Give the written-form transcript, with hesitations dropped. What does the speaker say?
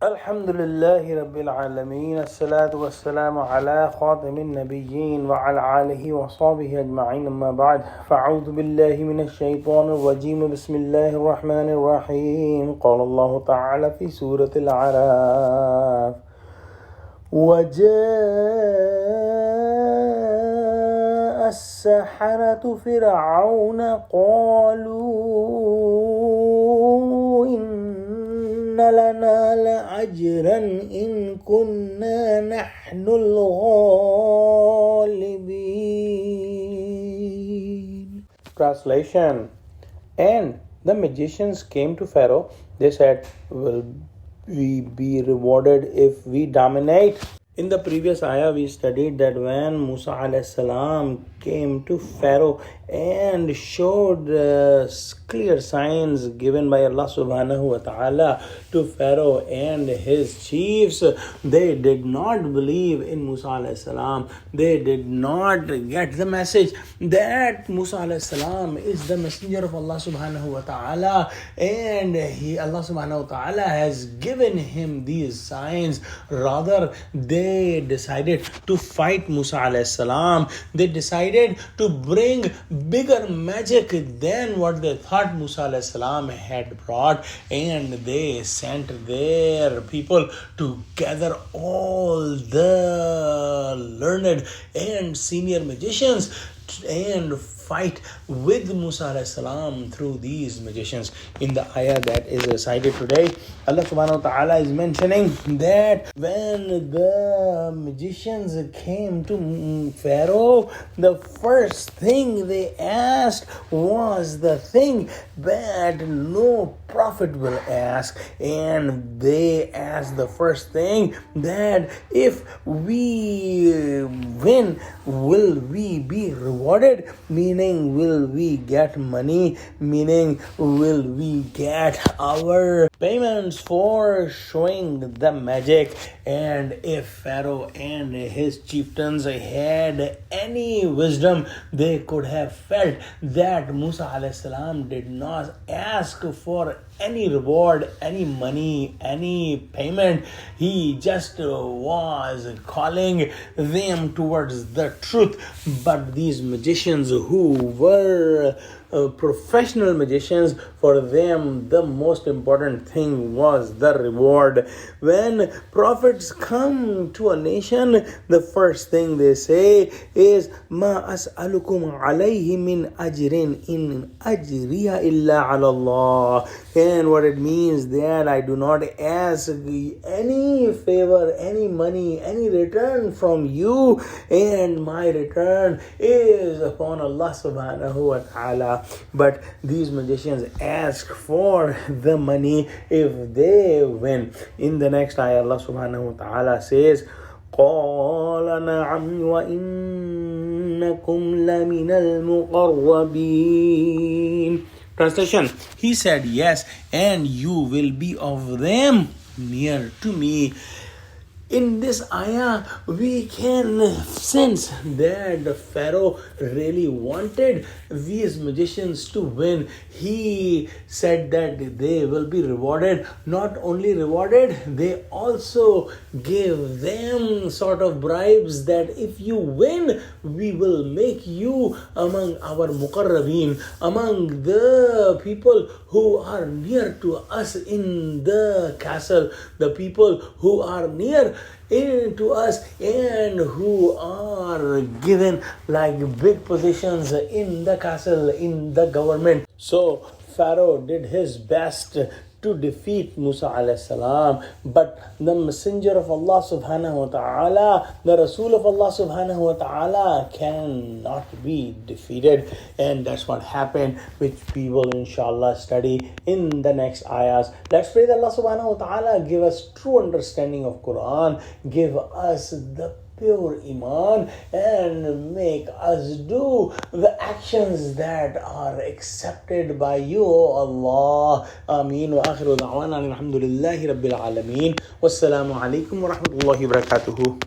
Alhamdulillahi Rabbil Alameen. As-salatu was-salamu ala khatamin nabiyyin wa ala alihi wa sahbihi ajma'in. Amma ba'd. Fa'udhu billahi minash shaytanir rajim. Bismillahir rahmanir rahim. Qala Allah ta'ala fi Surah Al-Aaraf. وَجَاءَ السَّحَرَةُ فِرْعَوْنَ قَالُوا إِنَّ لَنَا لَأَجْرًا إِن كُنَّا نَحْنُ الْغَالِبِينَ. Translation. And the magicians came to Pharaoh. They said, "Will we be rewarded if we dominate?" In the previous ayah, we studied that when Musa alayhi salam came to Pharaoh and showed clear signs given by Allah subhanahu wa ta'ala to Pharaoh and his chiefs, they did not believe in Musa alayhi salam. They did not get the message that Musa alayhi salam is the messenger of Allah subhanahu wa ta'ala, and Allah subhanahu wa ta'ala has given him these signs. Rather, they decided to fight Musa alayhi salam. They decided to bring bigger magic than what they thought Musa alayhi salam had brought, and they sent their people to gather all the learned and senior magicians and fight with Musa alayhi salam through these magicians. In the ayah that is recited today, Allah subhanahu wa ta'ala is mentioning that when the magicians came to Pharaoh, the first thing they asked was the thing that no prophet will ask, and they asked the first thing that if we win, will we be rewarded? Meaning, will we get money? Meaning, will we get our payments for showing the magic? And if Pharaoh and his chieftains had any wisdom, they could have felt that Musa alayhi salam did not ask for any reward, any money, any payment. He just was calling them towards the truth. But these magicians who were professional magicians, for them the most important thing was the reward. When prophets come to a nation, the first thing they say is "Ma as'alukum alayhi min ajrin in ajriya illa ala Allah." And what it means that I do not ask any favor, any money, any return from you, and my return is upon Allah subhanahu wa ta'ala. But these magicians ask for the money if they win. In the next ayah, Allah subhanahu wa ta'ala says, قَالَ نَعَمْ وَإِنَّكُمْ لَمِنَ الْمُقَرَّبِينَ. Translation. He said, yes, and you will be of them near to me. In this ayah, we can sense that the Pharaoh really wanted these magicians to win. He said that they will be rewarded. Not only rewarded, they also gave them sort of bribes that if you win, we will make you among our muqarrabeen, among the people who are near to us in the castle, the people who are near to us and who are given like big positions in the castle, in the government. So Pharaoh did his best to defeat Musa alayhi salam, but the messenger of Allah subhanahu wa ta'ala, the Rasul of Allah subhanahu wa ta'ala cannot be defeated, and that's what happened, which we will inshallah study in the next ayahs. Let's pray that Allah subhanahu wa ta'ala give us true understanding of Quran, give us the pure iman, and make us do the actions that are accepted by you, Allah. Ameen. Wa akhiru da'wana alhamdulillahi rabbil alameen. Wassalamu alaikum wa rahmatullahi wa barakatuhu.